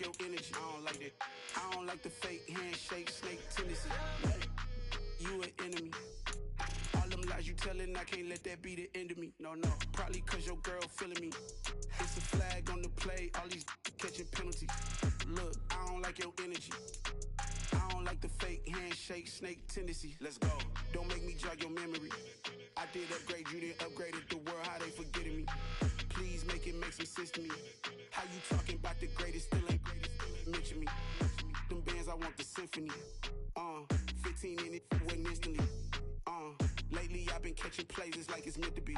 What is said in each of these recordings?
like your energy. I don't like that. I don't like the fake handshake, snake tendency. You an enemy. All them lies you telling, I can't let that be the end of me. No, probably cause your girl feeling me. It's a flag on the play, all these catching penalties. Look, I don't like your energy. I don't like the fake handshake, snake tendency. Let's go. Don't make me jog your memory. I did upgrade you, then upgraded the world, how they forgetting me. Please make some sense to me. How you talking about the greatest, still ain't greatest, mention me. Them bands, I want the symphony. 15 in it, went instantly. Lately I've been catching plays, it's like it's meant to be.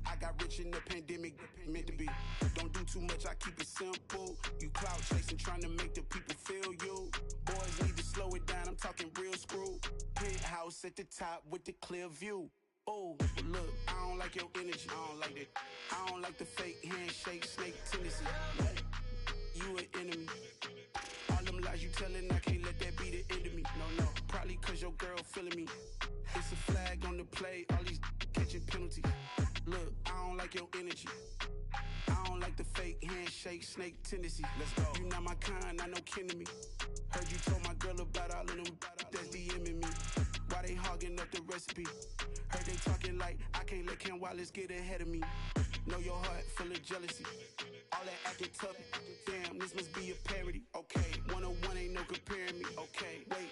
I got rich in the pandemic, meant to be. Don't do too much, I keep it simple. You clout chasing, trying to make the people feel you. Boys need to slow it down, I'm talking real screw. Penthouse at the top with the clear view. Oh, look, I don't like your energy, I don't like that. I don't like the fake handshake, snake tendency. You an enemy. All them lies you telling, I can't let that be the end of me. No, probably cause your girl feeling me. It's a flag on the play, all these catching penalties. Look, I don't like your energy. I don't like the fake handshake, snake tendency. Let's go. You not my kind, not no kin to me. Heard you told my girl about all of them that's DMing me. Why they hogging up the recipe? Heard they talking like I can't let Ken Wallace get ahead of me. Know your heart full of jealousy. All that acting tough, damn, this must be a parody. Okay, 101 ain't no comparing me. Okay, wait,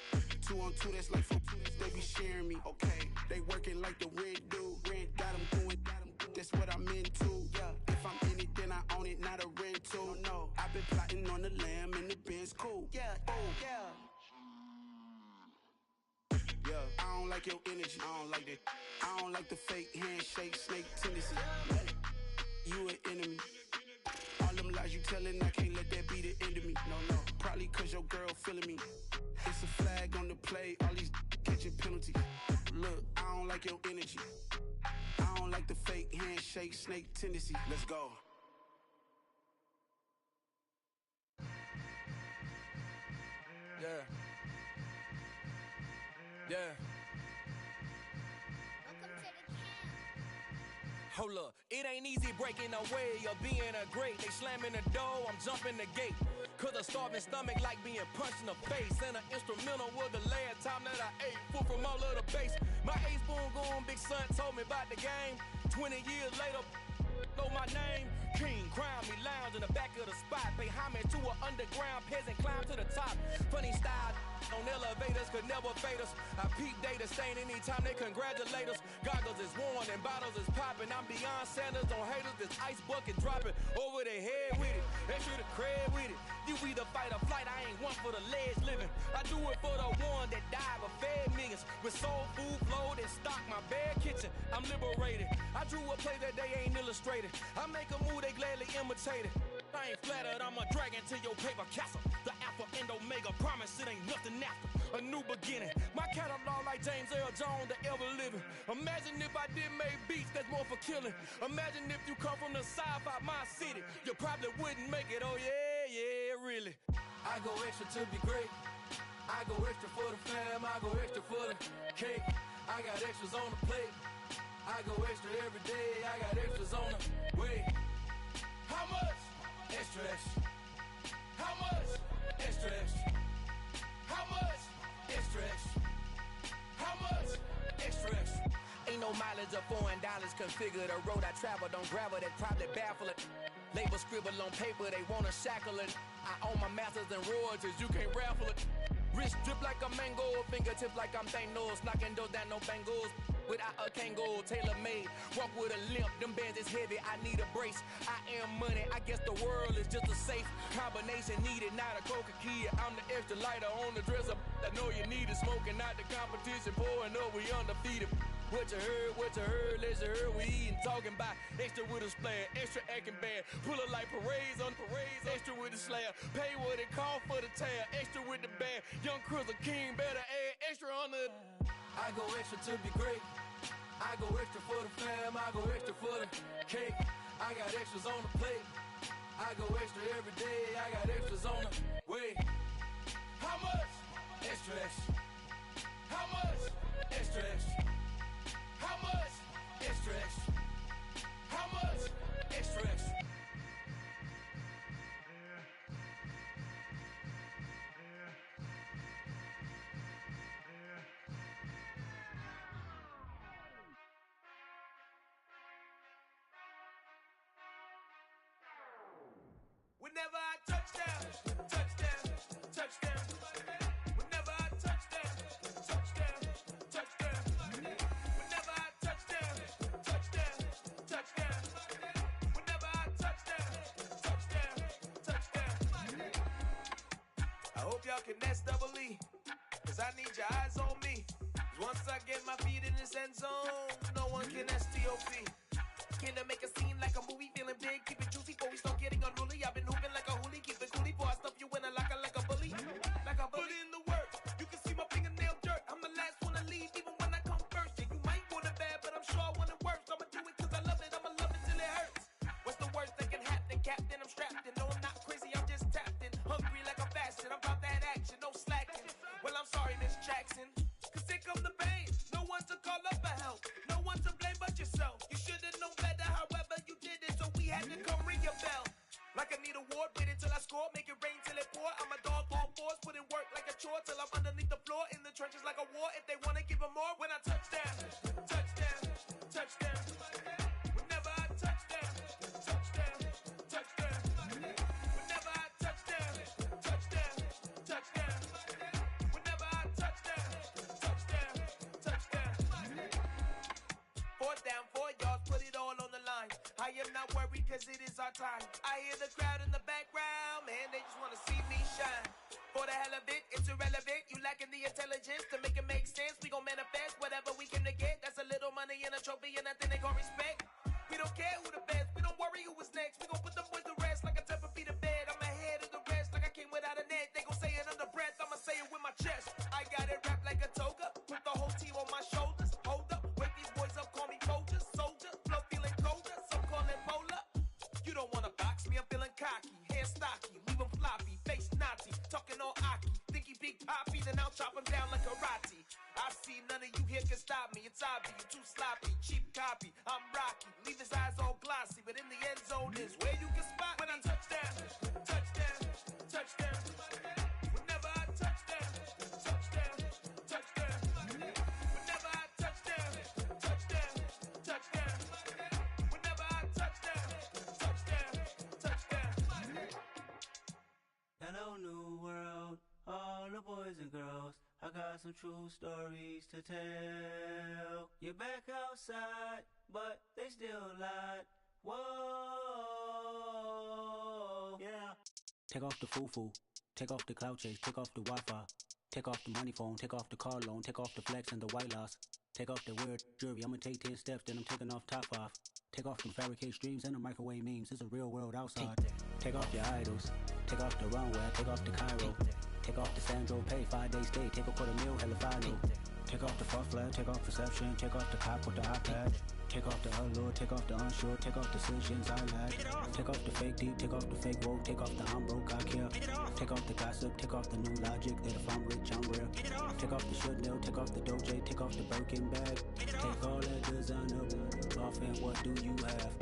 2 on 2, that's like 4, they be sharing me. Okay, they working like the rent dude. Rent got them going, that's what I'm into. Yeah, if I'm in it, then I own it, not a rental. No, I've been plotting on the lamb and the Benz cool. Yeah, oh, yeah. Yeah, I don't like your energy, I don't like that. I don't like the fake handshake, snake tendency. You an enemy. All them lies you telling, I can't let that be the end of me. No, probably cause your girl feeling me. It's a flag on the play, all these catching penalties. Look, I don't like your energy. I don't like the fake handshake, snake tendency. Let's go. Yeah. Yeah. Hold up, it ain't easy breaking away or being a great. They slamming the door, I'm jumping the gate. Cause a starving stomach like being punched in the face. And an instrumental was the last time that I ate. Food from all of the bass. My ace boom goon, big son told me about the game. 20 years later, know my name. King, crown me, lounge in the back of the spot. Pay homage to an underground peasant, climb to the top. Funny style on elevators could never fade us. I peep data stain anytime they congratulate us. Goggles is worn and bottles is popping. I'm beyond Sanders on haters, this ice bucket dropping over their head with it. They should have cred with it. You either fight or flight, I ain't one for the ledge living. I do it for the one that died but fed millions. With soul food flowed and stocked my bare kitchen. I'm liberated. I drew a play that they ain't illustrated. I make a move, they gladly imitate it. I ain't flattered, I'm a dragon to your paper castle. The alpha and omega, promise it ain't nothing after. A new beginning. My catalog like James Earl Jones, the ever living. Imagine if I did make beats that's more for killing. Imagine if you come from the south out my city. You probably wouldn't make it, oh yeah, really. I go extra to be great. I go extra for the fam, I go extra for the cake. I got extras on the plate. I go extra every day, I got extras on the way. How much? Extra, extra. How much? Extra, extra. How much? Extra, extra. How much? Extra, extra. Ain't no mileage or $4 configure the road I travel. Don't gravel, that probably baffle it. Label scribble on paper, they wanna shackle it. I own my masters and royalties, you can't raffle it. Wrist drip like a mango, fingertips like I'm Thanos. Knocking those down, no bangles. Without a Kangol, tailor-made. Walk with a limp, them bands is heavy, I need a brace. I am money, I guess the world is just a safe combination needed, not a coca-key. I'm the extra lighter on the dresser. I know you need it, smoking out the competition, pouring up, we undefeated. What you heard, let's heard, we eating, talking about extra with a splash, extra acting bad. Pull it like parades on parades, extra with the slab. Pay what it cost for the tab, extra with the bag. Young Cruiser King, better add extra on the. I go extra to be great. I go extra for the fam, I go extra for the cake. I got extras on the plate. I go extra every day, I got extras on the way. How much? Extra, extra. How much? Extra, extra. How much? Extra, extra. How much? Extra, extra. Whenever I touch down, touchdown, touchdown. Whenever I touch down, touchdown, touchdown. Whenever I touch down, touchdown, touchdown. Whenever I touch down, touchdown, touchdown. I hope y'all can nest double E, cause I need your eyes on me. Once I get my feet in this end zone, no one can STOP. Can I make a scene like a movie, feeling big, keep it juicy before we start getting unruly. I've been hooping like a hoolie, keep it coolie before I stuff you in a locker like a bully. Like a bully. Put in the work, you can see my fingernail dirt. I'm the last one to leave, even when I come first. Yeah, you might want it bad, but I'm sure I want it worse. I'ma do it cause I love it, I'ma love it till it hurts. What's the worst that can happen, Captain? I'm strapped in, no I'm not crazy, I'm just tapped in. Hungry like I'm fasting, I'm about that action, no slacking. Well, I'm sorry, Miss Jackson, cause here come the pain. No one to call up for help, no one to blame but yourself. You should've known better, however you did it, so we had to come ring your bell. Like I need a award, wait until I score, make it rain till it pour. I'm a dog, all fours, put in work like a chore till I'm underneath the floor, in the trenches like a war. If they wanna give them more, when I touch down, touchdown, touchdown. Whenever I touch down, touchdown, touchdown. Whenever I touch down, touchdown, touchdown. Whenever I touch down, touchdown, touchdown. 4th down, 4 yards, put it all on the line. I am not worried cause it is our time. I hear the crowd in the background, man, they just wanna see me shine. For the hell of it, it's irrelevant. You lacking the intelligence to make it make sense. We gon' manifest whatever we came to get. That's a little money and a trophy and nothing they call respect. We don't care who the best, we don't worry who was next. We gon' put them boys to rest like a temper feet of bed. I'm ahead of the rest like I came without a net. They gon' say it under breath, I'ma say it with my chest. I got it wrapped like a toga, put the whole team on my shoulders. Hold up, wake these boys up, call me soldier, soldier. Flow feeling colder, some call it polar. You don't wanna box me, I'm feeling cocky. Hair stocky, leave him floppy, face naughty. Talking all aki, think he big poppy, then I'll chop him down like karate. I see none of you here can stop me. It's obvious, you too sloppy, cheap copy. I'm Rocky, leave his eyes all glossy, but in the end zone is where you can spot when I touch down, touchdown, touchdown. Whenever I touch down, touchdown, touchdown. Whenever I touch down, touchdown, touchdown. Whenever I touch down, touchdown, touchdown. Hello, new world, all the boys and girls. I got some true stories to tell. You're back outside, but they still lied. Whoa, yeah. Take off the foo-foo, take off the cloud chase, take off the Wi-Fi, take off the money phone, take off the car loan, take off the flex and the white loss, take off the weird jewelry. I'ma take 10 steps, then I'm taking off top 5. Take off them fabricate streams and the microwave memes. It's a real world outside. Take off your idols, take off the runway, take off the Cairo. Take off the Sandro pay, 5 days stay, take a $250,000, hella final. Take off the fuck flag, take off perception, take off the cop with the iPad. Take off the allure, take off the unsure, take off decisions I lack. Take off the fake deep, take off the fake woke, take off the I'm broke, I care. Take off the gossip, take off the new logic that if I'm rich, I'm rare. Take off the should know, take off the Doja, take off the Birkin bag. Take all that designer off and what do you have?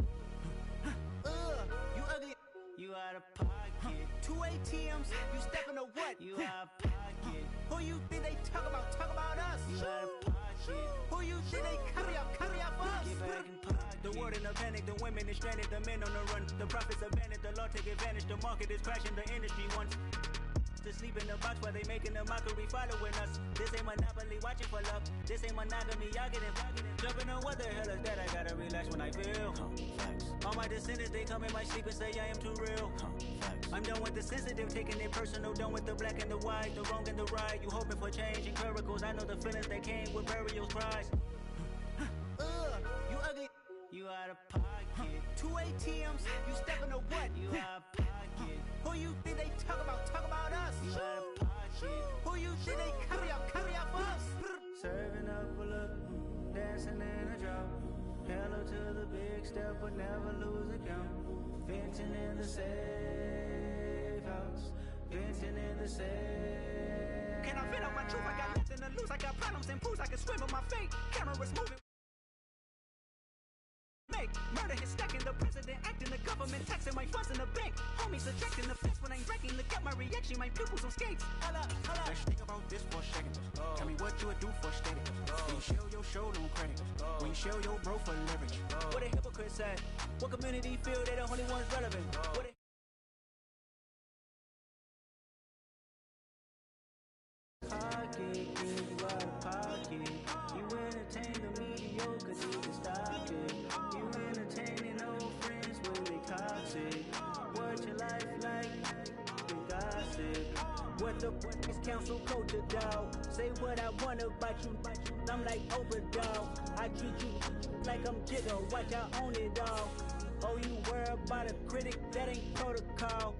You ugly. You out of pocket. 2 ATMs, you stepping to what? You out of pocket. Who you think they talk about? Talk about us. You out of pocket. Who you think they carry up for us? Get back in pocket. The world in a panic, the women is stranded, the men on the run. The profits abandoned, the law take advantage. The market is crashing, the industry wants to sleep in the box while they making a mockery following us. This ain't monopoly, watching for love. This ain't monogamy, y'all getting jumping on what the hell is that? I gotta relax when I feel. All my descendants, they come in my sleep and say I am too real. I'm done with the sensitive, taking it personal. Done with the black and the white, the wrong and the right. You hoping for change and miracles. I know the feelings that came with burials, cries. You ugly. You out of pocket. 2 ATMs, you stepping to what? You out of pocket. Who you think they talk about? Talk about us. You out of pocket. Who you think they carry up for us? Serving up a look, dancing in a drop. Hello to the big step, but never lose a count. Venting in the safe house. Venting in the safe. Can I vent out my truth? I got nothing to lose. I got problems and pools. I can swim with my fate. Cameras moving. Make murder his stacking, the president acting, the government taxing my funds in the bank. Homies subtracting the fence when I'm breaking. Look at my reaction, my pupils on skates. Holla, holla. Let's think about this for a second. Tell me what you would do for steady. When you show your show no credit. When you show your bro for leverage. What a hypocrite said. What community feel they the only ones relevant? What pocket, give you out of pocket. You entertain the mediocre, need to stop it. You entertaining old friends when they toxic. What your life like? You gossip. What the fuck is council culture, dog? Say what I want about you. I'm like Oprah, dog. I treat you like I'm Jigga. Watch I own it all. Oh, you worry about a critic? That ain't protocol.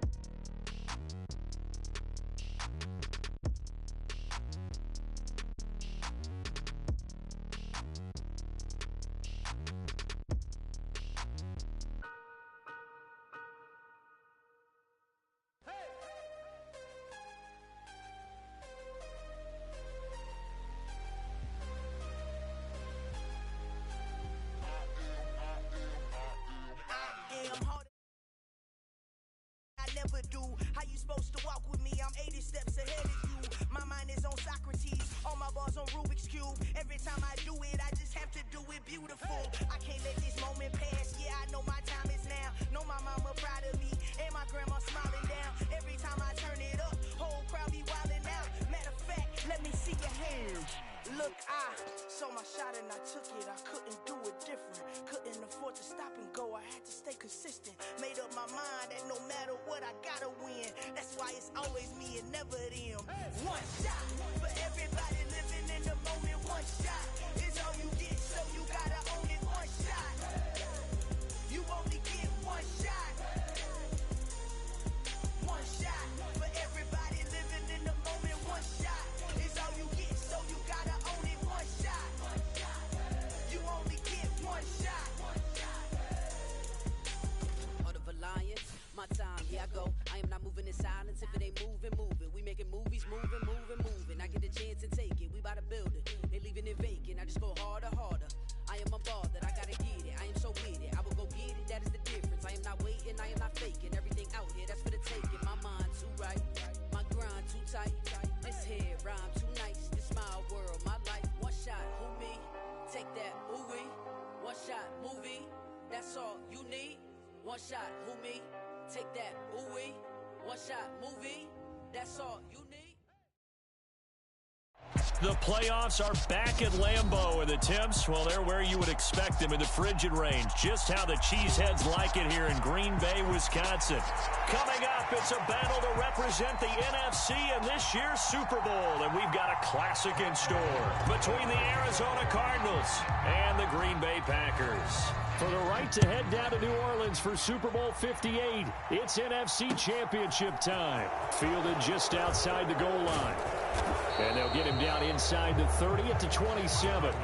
Never do. How you supposed to walk with me? I'm 80 steps ahead of you. My mind is on Socrates, all my bars on Rubik's Cube. Every time I do it, I just have to do it beautiful. I can't let this moment pass. Yeah, I know my time is now. Know my mama proud of me, and my grandma smiling down. Every time I turn it up, whole crowd be wilding out. Matter of fact, let me see your hands. Look, I saw my shot and I took it. I couldn't do it different. Couldn't afford to stop and go. I had to stay consistent. Made up my mind that no matter what, I gotta win. That's why it's always me and never them. One shot for everybody living in the moment. One shot is all you get, so you gotta own it. One shot. You only get one shot. One shot for everybody living in the moment. One shot is all you get, so you gotta own it. One shot. You only get one shot. Heart of a lion, my time, here I go. I am not moving in silence. If it ain't moving, moving. We making movies, moving, moving, moving. I get a chance and take it. We bout to build it. They leaving it vacant. I just go harder, harder. I am a ball that I gotta get it. I am so with it. I will go get it. That is the difference. I am not waiting. I am not faking. Everything out here, that's for the taking. My mind too right. My grind too tight. This head rhyme too nice. This my world, my life. One shot, who me? Take that, ooh wee. One shot, movie. That's all you need. One shot, who me? Take that, ooh wee. One shot, movie. That's all you need. The playoffs are back at Lambeau, and the temps, well, they're where you would expect them in the frigid range. Just how the Cheeseheads like it here in Green Bay, Wisconsin. Coming up, it's a battle to represent the NFC in this year's Super Bowl, and we've got a classic in store between the Arizona Cardinals and the Green Bay Packers. For the right to head down to New Orleans for Super Bowl 58, it's NFC Championship time. Fielded just outside the goal line. And they'll get him down inside the 30 at the 27.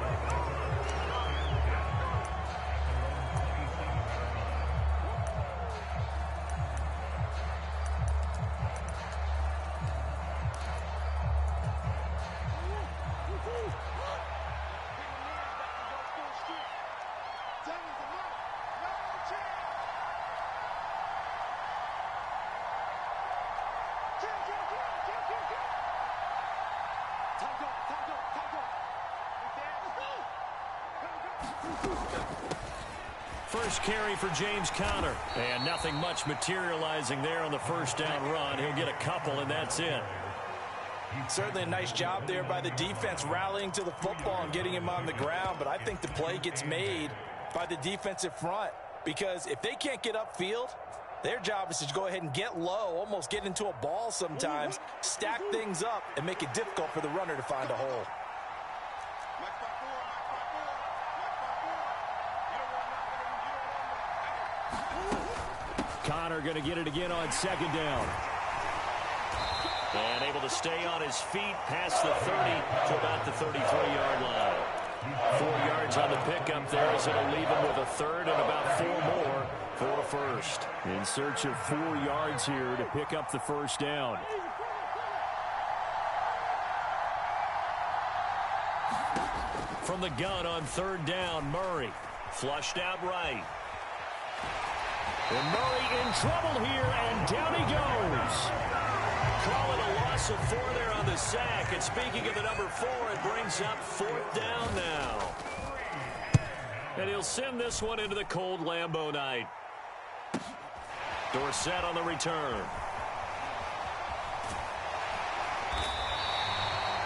First carry for James Conner. And nothing much materializing there on the first down run. He'll get a couple, and that's it. Certainly a nice job there by the defense rallying to the football and getting him on the ground. But I think the play gets made by the defensive front. Because if they can't get upfield, their job is to go ahead and get low, almost get into a ball sometimes, stack things up, and make it difficult for the runner to find a hole. Conner going to get it again on second down. And able to stay on his feet past the 30 to about the 33-yard line. 4 yards on the pickup there as it'll leave him with a third and about 4 more for a first. In search of 4 yards here to pick up the first down. From the gun on third down, Murray. Flushed out right. And Murray in trouble here, and down he goes. Call it a loss of 4 there on the sack. And speaking of the number 4, it brings up 4th down now. And he'll send this one into the cold Lambeau night. Dorsett on the return.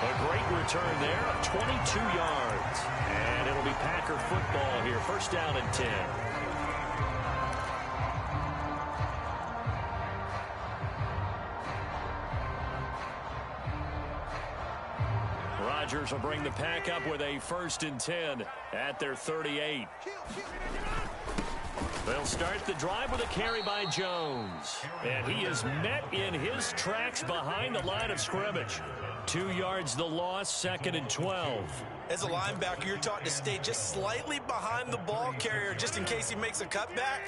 A great return there of 22 yards. And it'll be Packer football here. First down and 10. Rodgers will bring the Pack up with a 1st and 10 at their 38. They'll start the drive with a carry by Jones. And he is met in his tracks behind the line of scrimmage. 2 yards the loss, 2nd and 12. As a linebacker, you're taught to stay just slightly behind the ball carrier just in case he makes a cutback.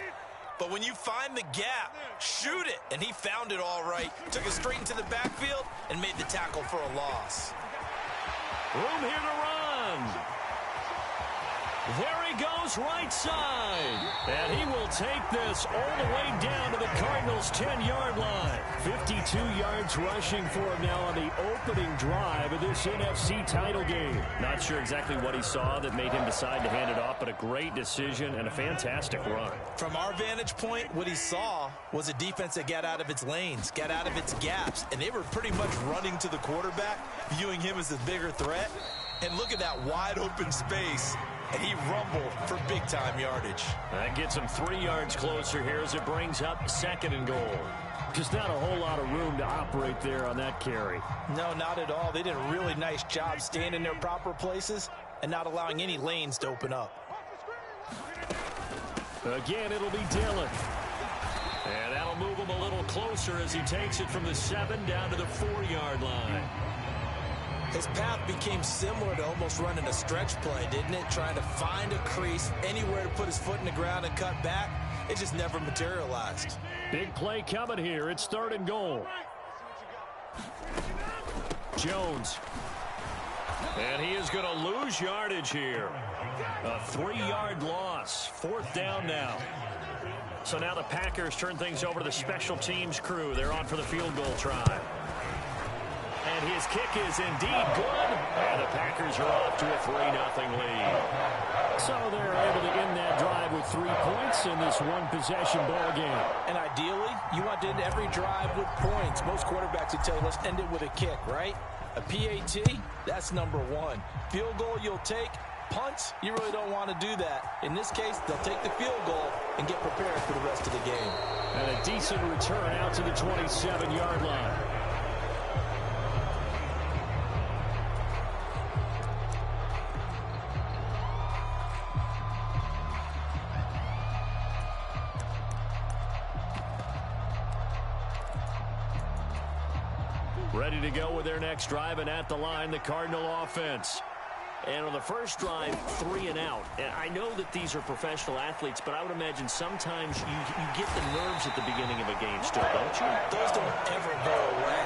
But when you find the gap, shoot it. And he found it all right. Took it straight into the backfield and made the tackle for a loss. Room here to run. There he goes, right side. And he will take this all the way down to the Cardinals' 10-yard line. 52 yards rushing for him now on the opening drive of this NFC title game. Not sure exactly what he saw that made him decide to hand it off, but a great decision and a fantastic run. From our vantage point, what he saw was a defense that got out of its lanes, got out of its gaps, and they were pretty much running to the quarterback, viewing him as a bigger threat. And look at that wide open space. And he rumbled for big-time yardage. That gets him 3 yards closer here as it brings up 2nd and goal. Just not a whole lot of room to operate there on that carry. No, not at all. They did a really nice job staying in their proper places and not allowing any lanes to open up. Again, it'll be Dillon. And that'll move him a little closer as he takes it from the 7 down to the 4-yard line. His path became similar to almost running a stretch play, didn't it? Trying to find a crease, anywhere to put his foot in the ground and cut back. It just never materialized. Big play coming here. It's 3rd and goal. Jones. And he is going to lose yardage here. A 3-yard loss. 4th down now. So now the Packers turn things over to the special teams crew. They're on for the field goal try. And his kick is indeed good. And the Packers are off to a 3-0 lead. So they're able to end that drive with 3 points in this one-possession ball game. And ideally, you want to end every drive with points. Most quarterbacks would tell you, let's end it with a kick, right? A PAT, that's number 1. Field goal you'll take. Punts, you really don't want to do that. In this case, they'll take the field goal and get prepared for the rest of the game. And a decent return out to the 27-yard line. Ready to go with their next drive, and at the line, the Cardinal offense. And on the first drive, 3 and out. And I know that these are professional athletes, but I would imagine sometimes you get the nerves at the beginning of a game still, don't you? Those don't ever go away.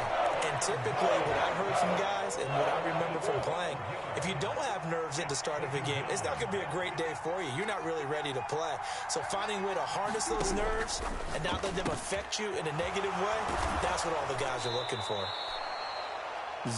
And typically, what I've heard from guys and what I remember from playing, if you don't have nerves at the start of a game, it's not going to be a great day for you. You're not really ready to play. So finding a way to harness those nerves and not let them affect you in a negative way, that's what all the guys are looking for.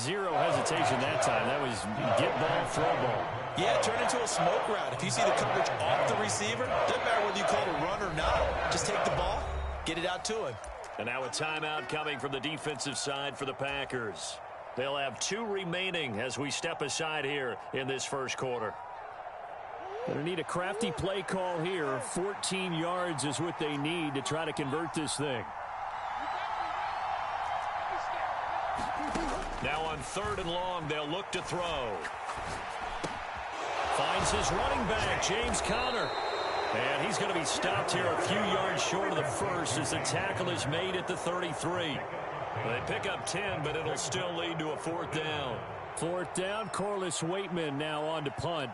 Zero hesitation that time. That was get ball, throw ball. Yeah, turn into a smoke route. If you see the coverage off the receiver, doesn't matter whether you call it a run or not. Just take the ball, get it out to him. And now a timeout coming from the defensive side for the Packers. They'll have 2 remaining as we step aside here in this first quarter. They need a crafty play call here. 14 yards is what they need to try to convert this thing. Now on 3rd and long, they'll look to throw. Finds his running back, James Conner. And he's going to be stopped here a few yards short of the first as the tackle is made at the 33. They pick up 10, but it'll still lead to a 4th down. 4th down, Corliss Waitman now on to punt.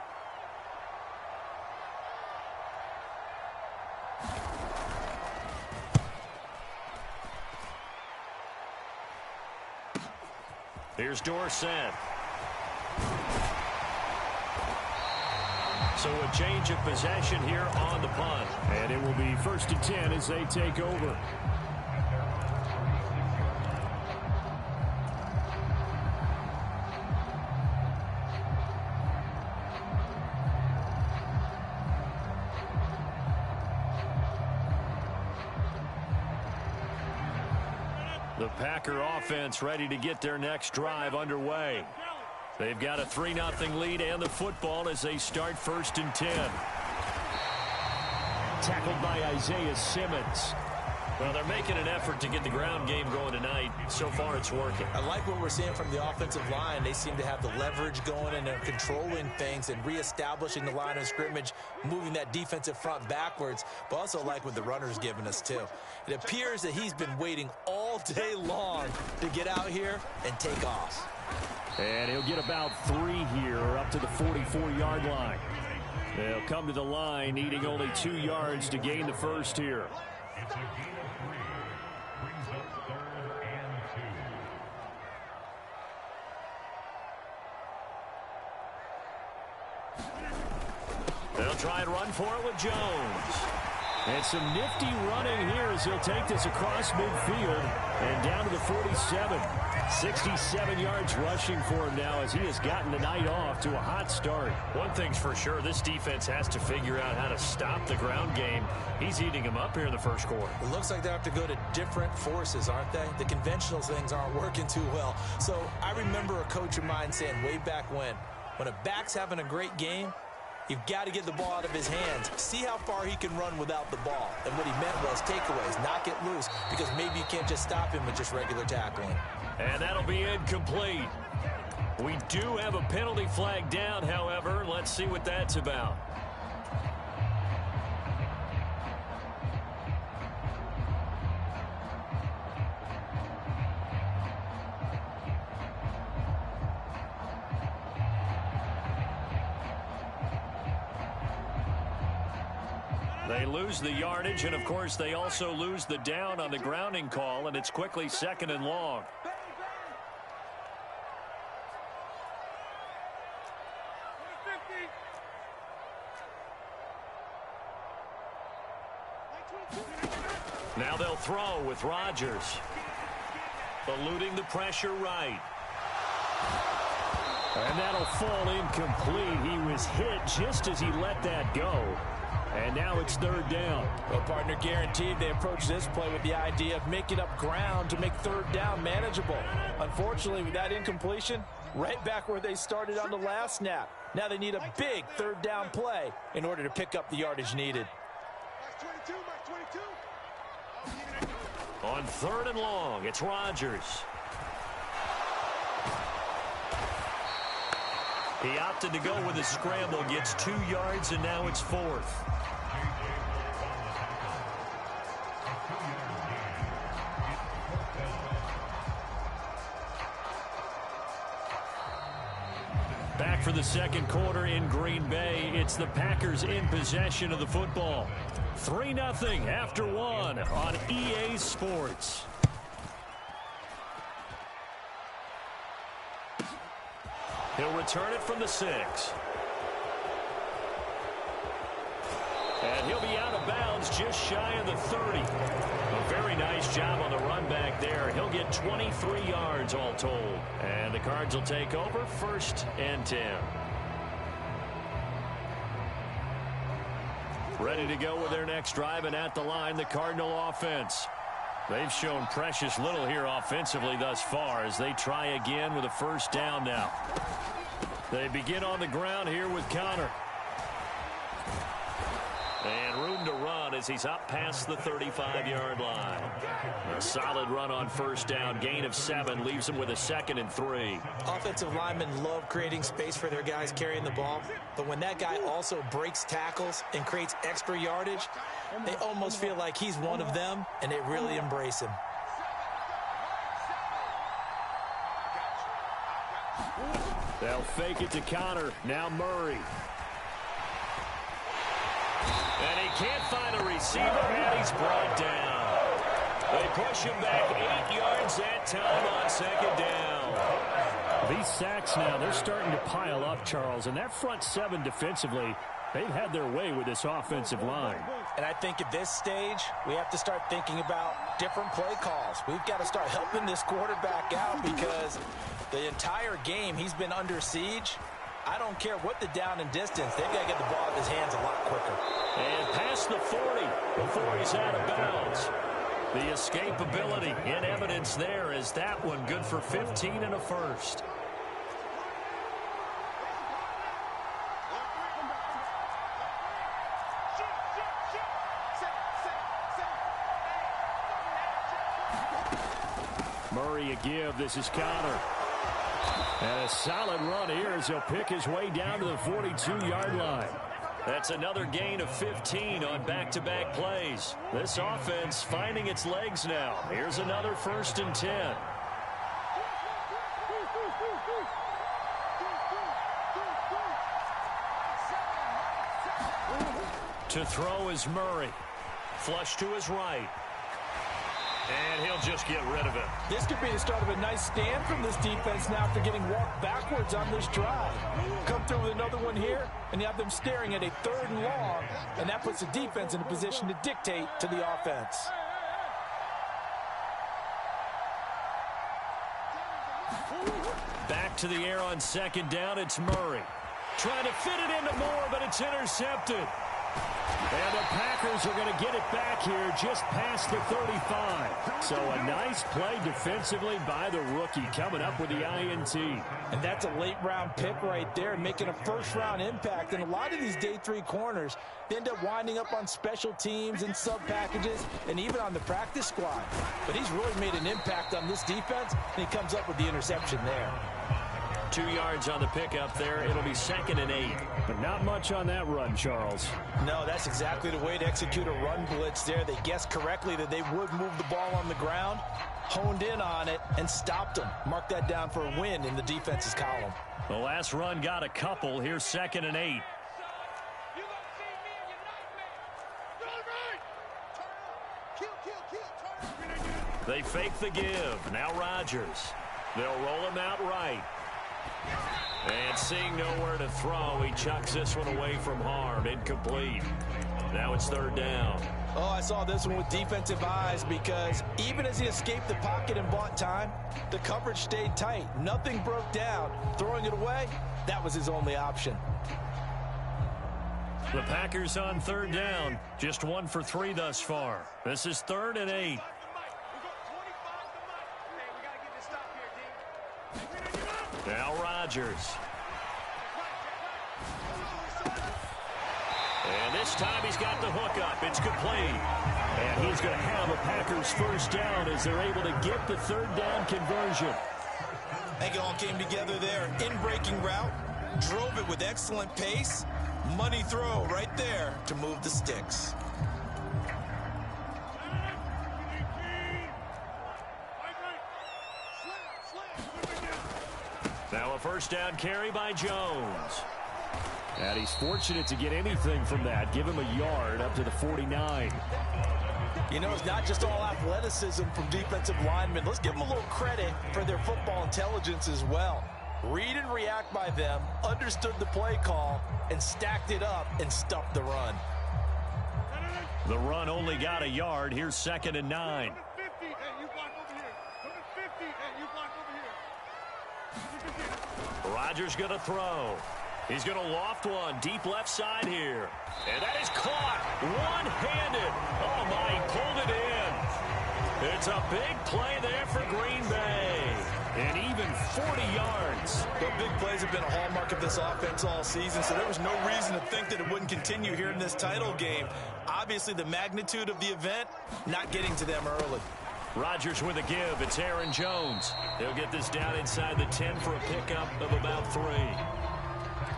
Here's Dorsett. So a change of possession here on the punt. And it will be 1st and 10 as they take over. The Packer offense ready to get their next drive underway. They've got a 3-0 lead and the football as they start 1st and 10. Tackled by Isaiah Simmons. Well, they're making an effort to get the ground game going tonight. So far, it's working. I like what we're seeing from the offensive line. They seem to have the leverage going, and they're controlling things and reestablishing the line of scrimmage, moving that defensive front backwards, but also like what the runner's giving us, too. It appears that he's been waiting all day long to get out here and take off. And he'll get about 3 here, up to the 44-yard line. They'll come to the line, needing only 2 yards to gain the first here. It's a gain of 3. Brings up 3rd and 2. They'll try and run for it with Jones. And some nifty running here as he'll take this across midfield and down to the 47. 67 yards rushing for him now as he has gotten the night off to a hot start. One thing's for sure, this defense has to figure out how to stop the ground game. He's eating them up here in the first quarter. It looks like they have to go to different forces, aren't they? The conventional things aren't working too well. So I remember a coach of mine saying way back when a back's having a great game, you've got to get the ball out of his hands. See how far he can run without the ball. And what he meant was takeaways, knock it loose, because maybe you can't just stop him with just regular tackling. And that'll be incomplete. We do have a penalty flag down, however. Let's see what that's about. They lose the yardage, and of course they also lose the down on the grounding call, and it's quickly 2nd and long. Now they'll throw with Rodgers. Eluding the pressure right. And that'll fall incomplete. He was hit just as he let that go. And now it's 3rd down. Well, partner, guaranteed they approach this play with the idea of making up ground to make 3rd down manageable. Unfortunately, with that incompletion, right back where they started on the last snap. Now they need a big 3rd down play in order to pick up the yardage needed. On 3rd and long, it's Rodgers. He opted to go with a scramble, gets 2 yards, and now it's 4th. Back for the 2nd quarter in Green Bay. It's the Packers in possession of the football. 3-0 after 1 on EA Sports. He'll return it from the 6. And he'll be out of bounds just shy of the 30. A very nice job on the run back there. He'll get 23 yards all told. And the Cards will take over 1st and 10. Ready to go with their next drive, and at the line, the Cardinal offense. They've shown precious little here offensively thus far as they try again with a 1st down now. They begin on the ground here with Connor. And room to run as he's up past the 35-yard line. A solid run on 1st down. Gain of 7 leaves them with a 2nd and 3. Offensive linemen love creating space for their guys carrying the ball. But when that guy also breaks tackles and creates extra yardage, they almost feel like he's one of them, and they really embrace him. They'll fake it to Connor. Now Murray. And he can't find a receiver, and he's brought down. They push him back 8 yards that time on 2nd down. These sacks now, they're starting to pile up, Charles. And that front 7 defensively, they've had their way with this offensive line. And I think at this stage, we have to start thinking about different play calls. We've got to start helping this quarterback out because the entire game he's been under siege. I don't care what the down and distance. They've got to get the ball out of his hands a lot quicker. And past the 40 before he's out of bounds. The escapability in evidence there is that one good for 15 and a 1st. a give. This is Connor. And a solid run here as he'll pick his way down to the 42-yard line. That's another gain of 15 on back-to-back plays. This offense finding its legs now. Here's another 1st and 10. To throw is Murray. Flush to his right. And he'll just get rid of it. This could be the start of a nice stand from this defense now after getting walked backwards on this drive. Come through with another one here, and you have them staring at a 3rd and long, and that puts the defense in a position to dictate to the offense. Back to the air on 2nd down, it's Murray. Trying to fit it into Moore, but it's intercepted. And the Packers are going to get it back here just past the 35. So a nice play defensively by the rookie coming up with the INT. And that's a late-round pick right there, making a first-round impact. And a lot of these day 3 corners, they end up winding up on special teams and sub-packages and even on the practice squad. But he's really made an impact on this defense, and he comes up with the interception there. 2 yards on the pickup there. It'll be 2nd and 8. But not much on that run, Charles. No, that's exactly the way to execute a run blitz there. They guessed correctly that they would move the ball on the ground, honed in on it, and stopped them. Mark that down for a win in the defense's column. The last run got a couple. Here's 2nd and 8. They fake the give. Now Rodgers. They'll roll him out right. And seeing nowhere to throw, he chucks this one away from harm. Incomplete. Now it's 3rd down. Oh, I saw this one with defensive eyes because even as he escaped the pocket and bought time, the coverage stayed tight. Nothing broke down. Throwing it away, that was his only option. The Packers on 3rd down. Just 1 for 3 thus far. This is 3rd and 8. Now Rodgers. And this time he's got the hook up. It's complete. And he's going to have a Packers 1st down as they're able to get the 3rd down conversion. I think it all came together there. In-breaking route, drove it with excellent pace. Money throw right there to move the sticks. Now a 1st down carry by Jones. And he's fortunate to get anything from that. Give him a yard up to the 49. You know, it's not just all athleticism from defensive linemen. Let's give them a little credit for their football intelligence as well. Read and react by them, understood the play call, and stacked it up and stuffed the run. The run only got a yard. Here's 2nd and 9. Rodgers going to throw. He's going to loft one deep left side here. And that is caught one-handed. Oh, my, he pulled it in. It's a big play there for Green Bay. And even 40 yards. The big plays have been a hallmark of this offense all season, so there was no reason to think that it wouldn't continue here in this title game. Obviously, the magnitude of the event not getting to them early. Rodgers with a give. It's Aaron Jones. He'll get this down inside the 10 for a pickup of about 3.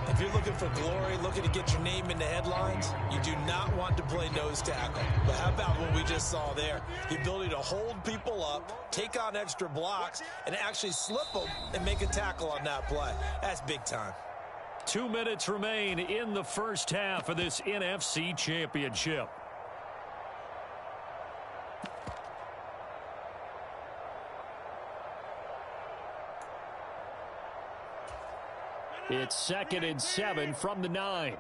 If you're looking for glory, looking to get your name in the headlines, you do not want to play nose tackle. But how about what we just saw there? The ability to hold people up, take on extra blocks, and actually slip them and make a tackle on that play. That's big time. 2 minutes remain in the first half of this NFC Championship. It's 2nd and 7 from the 9.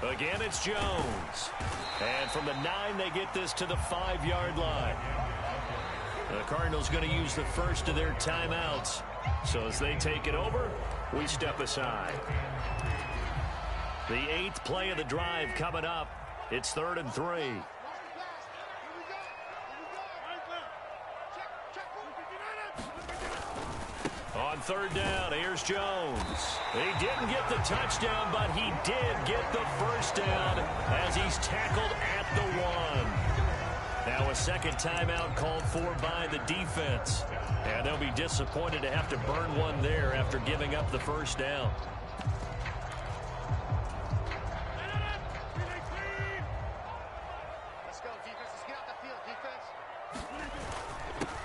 Again, it's Jones. And from the 9, they get this to the 5-yard line. The Cardinals going to use the first of their timeouts. So as they take it over, we step aside. The 8th play of the drive coming up. It's 3rd and 3. On third down. Here's Jones. He didn't get the touchdown, but he did get the first down as he's tackled at the 1. Now a second timeout called for by the defense. And they'll be disappointed to have to burn one there after giving up the first down.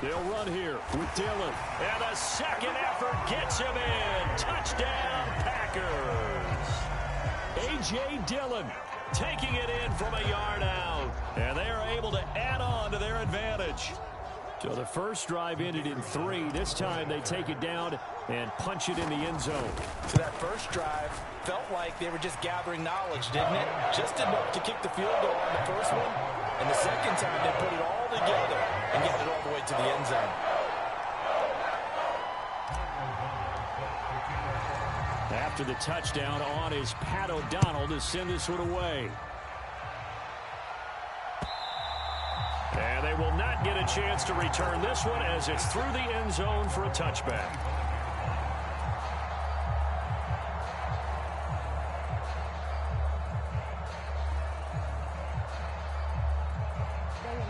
They'll run here with Dillon. And a second effort gets him in. Touchdown, Packers. A.J. Dillon taking it in from a yard out. And they are able to add on to their advantage. So the first drive ended in 3. This time they take it down and punch it in the end zone. So that first drive felt like they were just gathering knowledge, didn't it? Just enough to kick the field goal on the first one. And the second time they put it all together and got it all the way to the end zone. After the touchdown, on is Pat O'Donnell to send this one away. And they will not get a chance to return this one as it's through the end zone for a touchback.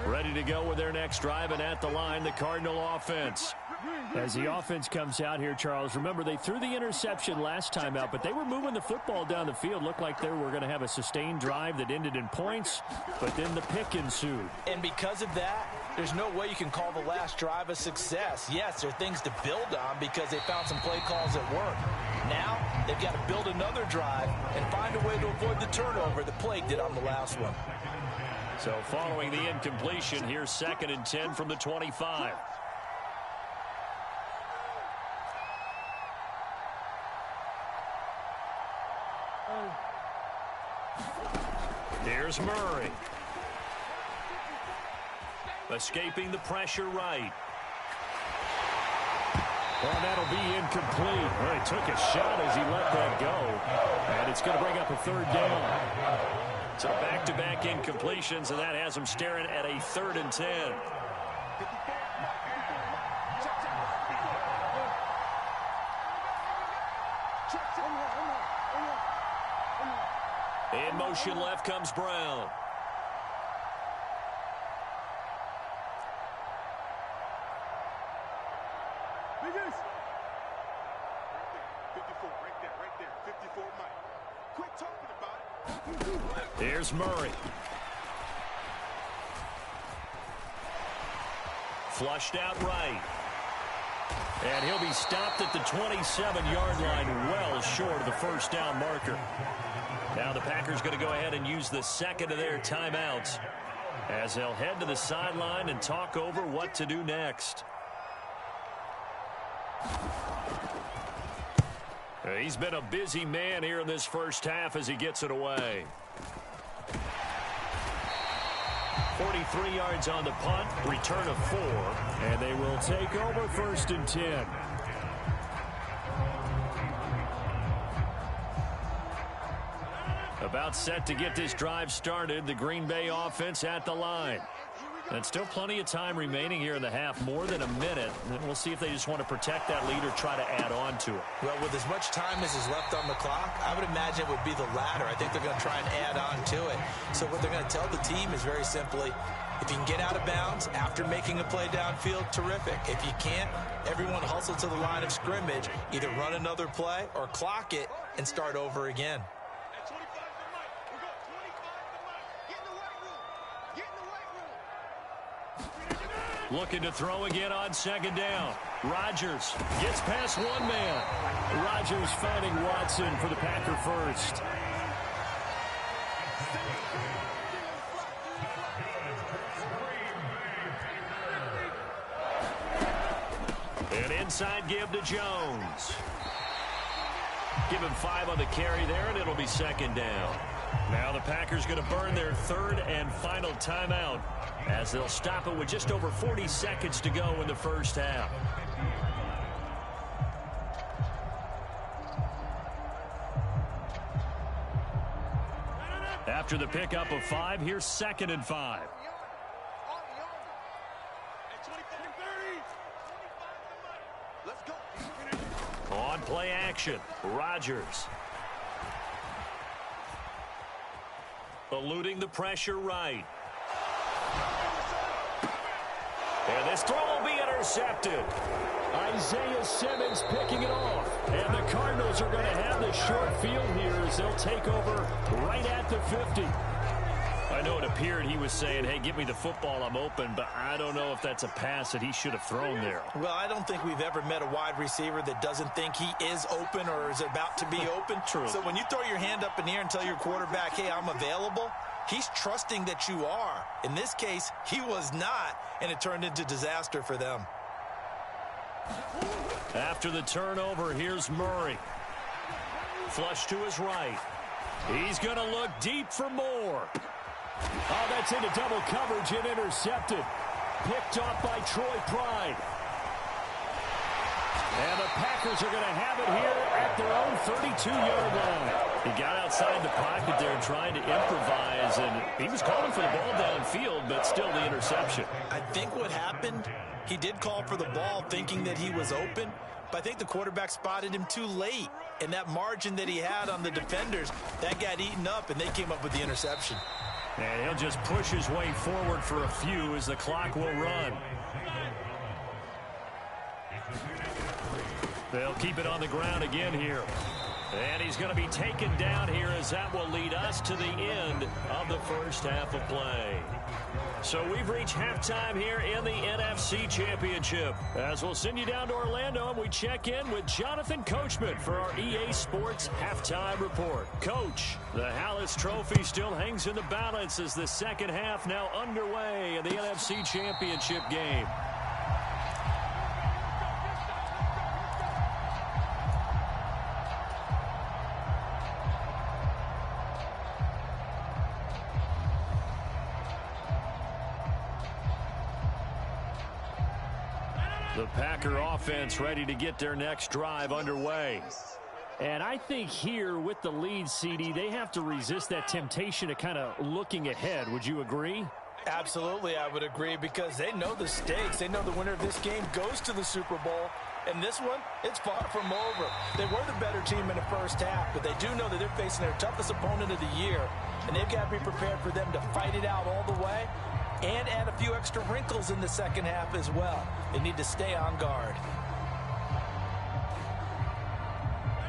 Ready to go with their next drive, and at the line, the Cardinal offense. As the offense comes out here, Charles, remember they threw the interception last time out, but they were moving the football down the field. Looked like they were going to have a sustained drive that ended in points, but then the pick ensued. And because of that, there's no way you can call the last drive a success. Yes, there are things to build on because they found some play calls that work. Now, they've got to build another drive and find a way to avoid the turnover that plagued it on the last one. So following the incompletion, here's 2nd and 10 from the 25. Here's Murray. Escaping the pressure right. Well, that'll be incomplete. Well, he took a shot as he let that go. And it's going to bring up a 3rd down. So back-to-back incompletions, and that has them staring at a 3rd and 10. In motion left comes Brown. Here's Murray. Flushed out right. And he'll be stopped at the 27-yard line, well short of the first down marker. Now the Packers going to go ahead and use the second of their timeouts as they'll head to the sideline and talk over what to do next. He's been a busy man here in this first half as he gets it away. 43 yards on the punt, return of 4. And they will take over 1st and 10. About set to get this drive started, the Green Bay offense at the line. And still plenty of time remaining here in the half, more than a minute. And we'll see if they just want to protect that lead or try to add on to it. Well, with as much time as is left on the clock, I would imagine it would be the latter. I think they're going to try and add on to it. So what they're going to tell the team is very simply, if you can get out of bounds after making a play downfield, terrific. If you can't, everyone hustle to the line of scrimmage, either run another play or clock it and start over again. Looking to throw again on 2nd down. Rodgers gets past one man. Rodgers finding Watson for the Packer first. An inside give to Jones. Give him 5 on the carry there, and it'll be 2nd down. Now the Packers going to burn their 3rd and final timeout as they'll stop it with just over 40 seconds to go in the first half. After the pickup of 5, here's 2nd and 5. On play action, Rodgers. Eluding the pressure right. And this throw will be intercepted. Isaiah Simmons picking it off. And the Cardinals are going to have the short field here as they'll take over right at the 50. I know it appeared he was saying, hey, give me the football, I'm open, but I don't know if that's a pass that he should have thrown there. Well, I don't think we've ever met a wide receiver that doesn't think he is open or is about to be open. True. So when you throw your hand up in the air and tell your quarterback, hey, I'm available, he's trusting that you are. In this case, he was not, and it turned into disaster for them. After the turnover, here's Murray. Flush to his right. He's going to look deep for more. Oh, that's into double coverage and intercepted. Picked off by Troy Pride. And the Packers are going to have it here at their own 32-yard line. He got outside the pocket there trying to improvise, and he was calling for the ball downfield, but still the interception. I think what happened, he did call for the ball thinking that he was open, but I think the quarterback spotted him too late. And that margin that he had on the defenders, that got eaten up, and they came up with the interception. And he'll just push his way forward for a few as the clock will run. They'll keep it on the ground again here. And he's going to be taken down here as that will lead us to the end of the first half of play. So we've reached halftime here in the NFC Championship. As we'll send you down to Orlando and we check in with Jonathan Coachman for our EA Sports Halftime Report. Coach, the Hallis Trophy still hangs in the balance as the second half now underway in the NFC Championship game. The Packer offense ready to get their next drive underway. And I think here with the lead, CD, they have to resist that temptation to kind of looking ahead. Would you agree? Absolutely, I would agree, because they know the stakes. They know the winner of this game goes to the Super Bowl. And this one, it's far from over. They were the better team in the first half, but they do know that they're facing their toughest opponent of the year. And they've got to be prepared for them to fight it out all the way and add a few extra wrinkles in the second half as well. They need to stay on guard.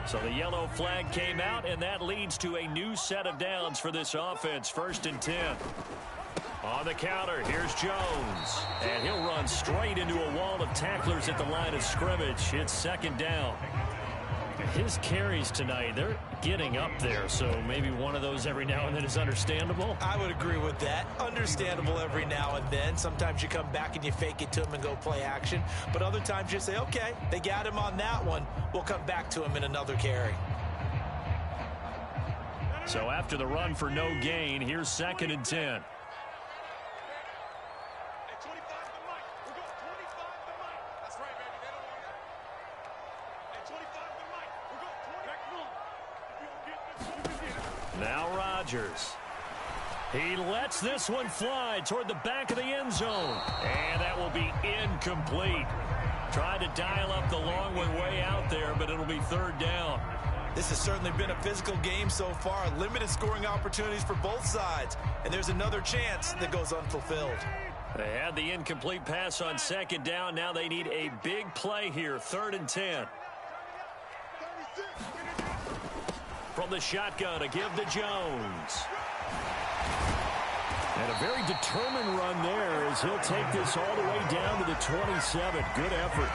So the yellow flag came out, and that leads to a new set of downs for this offense. 1st and 10. On the counter, here's Jones. And he'll run straight into a wall of tacklers at the line of scrimmage. It's 2nd down. His carries tonight, they're getting up there, so maybe one of those every now and then is understandable. I would agree with that. Understandable every now and then. Sometimes you come back and you fake it to him and go play action. But other times you say, okay, they got him on that one. We'll come back to him in another carry. So after the run for no gain, here's 2nd and 10. Now Rodgers. He lets this one fly toward the back of the end zone. And that will be incomplete. Tried to dial up the long one way out there, but it'll be 3rd down. This has certainly been a physical game so far. Limited scoring opportunities for both sides. And there's another chance that goes unfulfilled. They had the incomplete pass on 2nd down. Now they need a big play here. 3rd and 10. From the shotgun, a give to Jones. And a very determined run there as he'll take this all the way down to the 27. Good effort.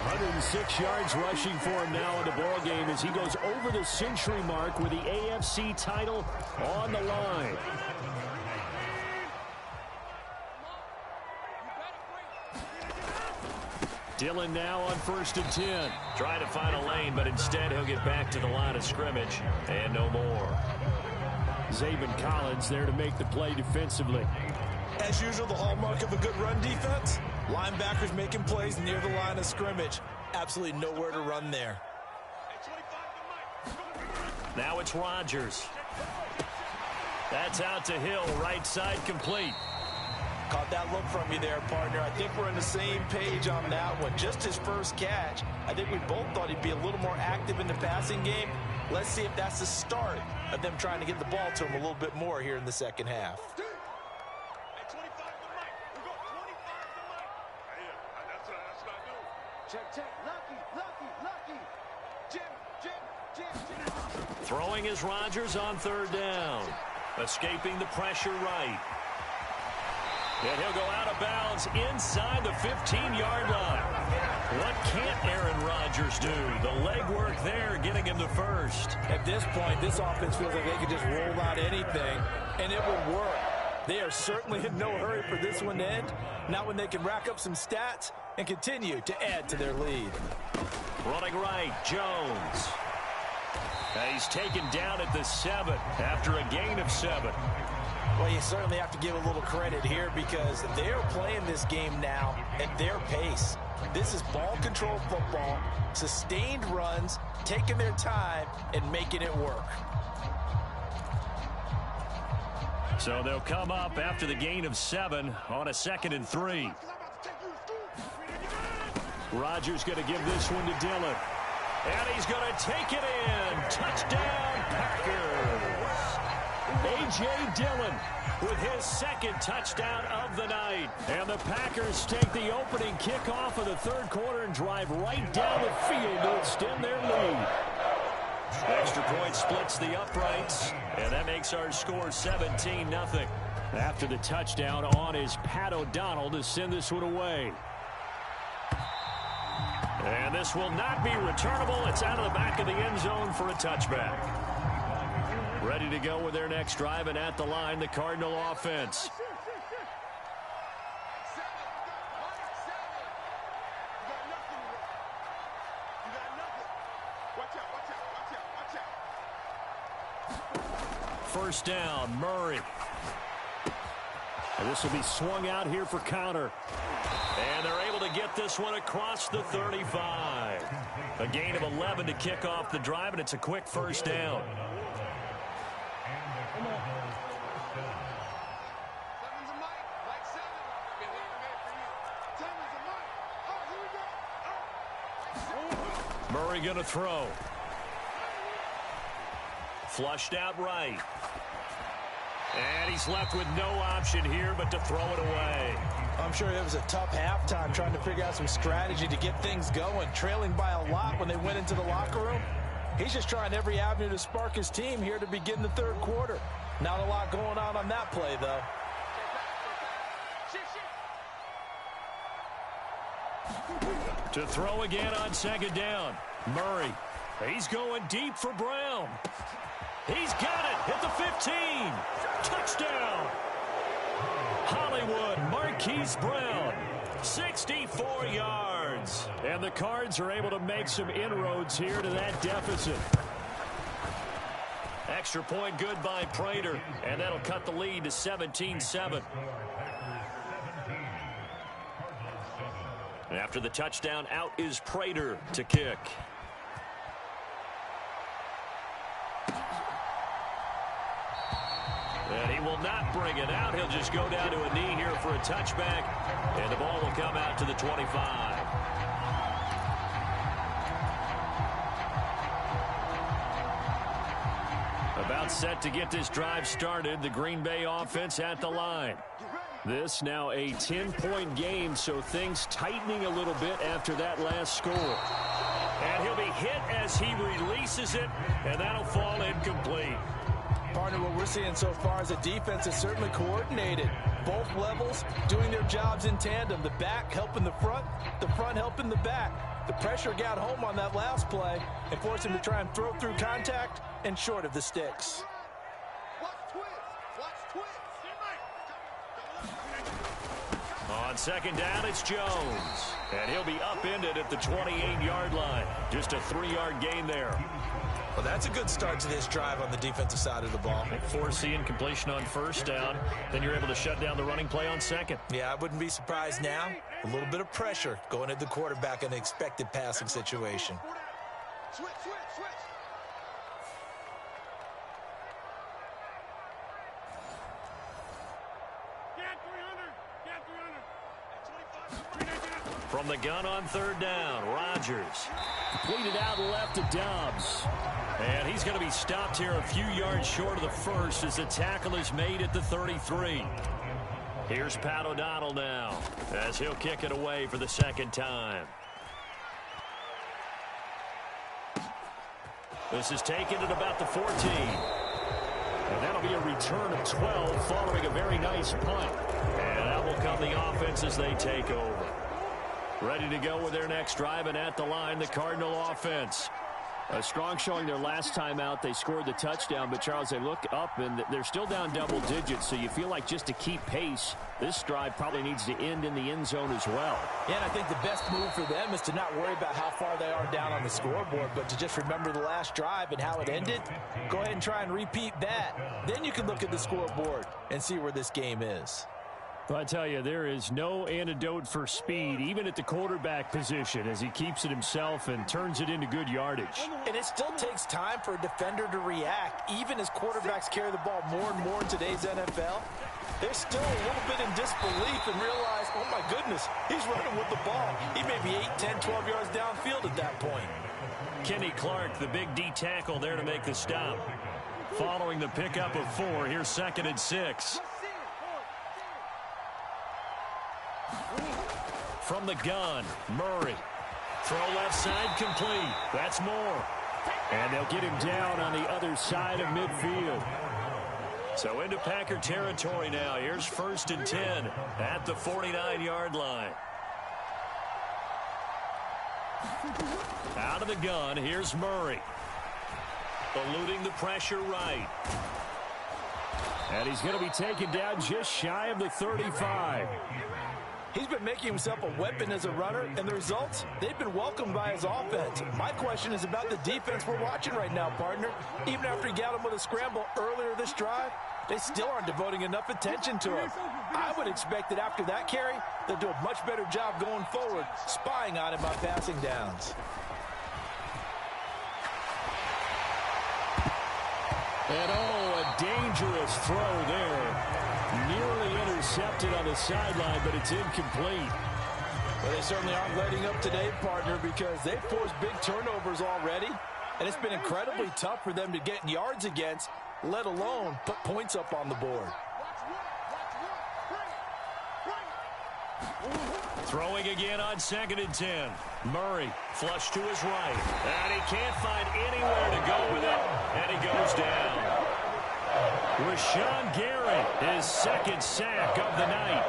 106 yards rushing for him now in the ball game as he goes over the century mark with the AFC title on the line. Dillon now on 1st and 10. Trying to find a lane, but instead he'll get back to the line of scrimmage. And no more. Zaven Collins there to make the play defensively. As usual, the hallmark of a good run defense, linebackers making plays near the line of scrimmage. Absolutely nowhere to run there. Now it's Rodgers. That's out to Hill, right side complete. Caught that look from you there, partner. I think we're on the same page on that one. Just his first catch. I think we both thought he'd be a little more active in the passing game. Let's see if that's the start of them trying to get the ball to him a little bit more here in the second half. Throwing is Rodgers on third down. Escaping the pressure right. And he'll go out of bounds inside the 15-yard line. What can't Aaron Rodgers do? The legwork there getting him the first. At this point, this offense feels like they could just roll out anything, and it would work. They are certainly in no hurry for this one to end. Not when they can rack up some stats and continue to add to their lead. Running right, Jones. And he's taken down at the 7 after a gain of 7. Well, you certainly have to give a little credit here because they are playing this game now at their pace. This is ball control football, sustained runs, taking their time and making it work. So they'll come up after the gain of 7 on a 2nd and 3. Rodgers going to give this one to Dillon. And he's going to take it in. Touchdown, Packers. A.J. Dillon with his 2nd touchdown of the night. And the Packers take the opening kickoff of the 3rd quarter and drive right down the field to extend their lead. Extra point splits the uprights, and that makes our score 17-0. After the touchdown on is Pat O'Donnell to send this one away. And this will not be returnable. It's out of the back of the end zone for a touchback. Ready to go with their next drive, and at the line, the Cardinal offense. First down, Murray. And this will be swung out here for counter. And they're able to get this one across the 35. A gain of 11 to kick off the drive, and it's a quick first down. Murray going to throw. Flushed out right. And he's left with no option here but to throw it away. I'm sure it was a tough halftime trying to figure out some strategy to get things going. Trailing by a lot when they went into the locker room. He's just trying every avenue to spark his team here to begin the 3rd quarter. Not a lot going on that play, though. To throw again on 2nd down. Murray. He's going deep for Brown. He's got it at the 15. Touchdown. Hollywood Marquise Brown. 64 yards. And the Cards are able to make some inroads here to that deficit. Extra point good by Prater. And that'll cut the lead to 17-7. After the touchdown, out is Prater to kick. And he will not bring it out. He'll just go down to a knee here for a touchback. And the ball will come out to the 25. About set to get this drive started. The Green Bay offense at the line. This now a 10-point game, so things tightening a little bit after that last score. And he'll be hit as he releases it, and that'll fall incomplete. Partner, what we're seeing so far is the defense is certainly coordinated. Both levels doing their jobs in tandem. The back helping the front helping the back. The pressure got home on that last play and forced him to try and throw through contact and short of the sticks. On 2nd down, it's Jones. And he'll be upended at the 28-yard line. Just a 3-yard gain there. Well, that's a good start to this drive on the defensive side of the ball. Forcing completion on 1st down. Then you're able to shut down the running play on 2nd. Yeah, I wouldn't be surprised now. A little bit of pressure going at the quarterback in an expected passing situation. Switch. From the gun on third down, Rodgers. Completed out left to Dobbs. And he's going to be stopped here a few yards short of the first as the tackle is made at the 33. Here's Pat O'Donnell now as he'll kick it away for the second time. This is taken at about the 14. And that'll be a return of 12 following a very nice punt. And out will come the offense as they take over. Ready to go with their next drive, and at the line, the Cardinal offense. A strong showing their last time out. They scored the touchdown, but, Charles, they look up, and they're still down double digits, so you feel like just to keep pace, this drive probably needs to end in the end zone as well. Yeah, and I think the best move for them is to not worry about how far they are down on the scoreboard, but to just remember the last drive and how it ended. Go ahead and try and repeat that. Then you can look at the scoreboard and see where this game is. Well, I tell you, there is no antidote for speed, even at the quarterback position, as he keeps it himself and turns it into good yardage. And it still takes time for a defender to react, even as quarterbacks carry the ball more and more in today's NFL. They're still a little bit in disbelief and realize, oh, my goodness, he's running with the ball. He may be 8, 10, 12 yards downfield at that point. Kenny Clark, the big D tackle there to make the stop. Following the pickup of 4, here's 2nd and 6. From the gun, Murray. Throw left side complete. That's Moore. And they'll get him down on the other side of midfield. So into Packer territory now. Here's 1st and 10 at the 49-yard line. Out of the gun, here's Murray. Eluding the pressure right. And he's going to be taken down just shy of the 35. He's been making himself a weapon as a runner, and the results, they've been welcomed by his offense. My question is about the defense we're watching right now, partner. Even after he got him with a scramble earlier this drive, they still aren't devoting enough attention to him. I would expect that after that carry, they'll do a much better job going forward, spying on him on passing downs. And a dangerous throw there. Nearly intercepted on the sideline, but it's incomplete. Well, they certainly aren't letting up today, partner, because they've forced big turnovers already, and it's been incredibly tough for them to get yards against, let alone put points up on the board. Throwing again on 2nd and 10. Murray flush to his right. And he can't find anywhere to go with it. And he goes down. Rashawn Gary, his 2nd sack of the night.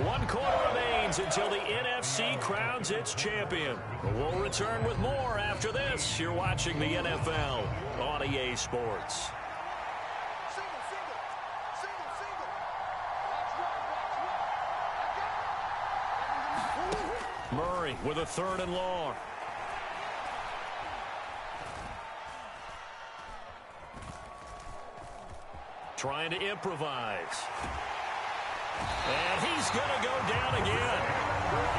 One quarter remains until the NFC crowns its champion. We'll return with more after this. You're watching the NFL on EA Sports. Murray with a 3rd and long. Trying to improvise. And he's going to go down again.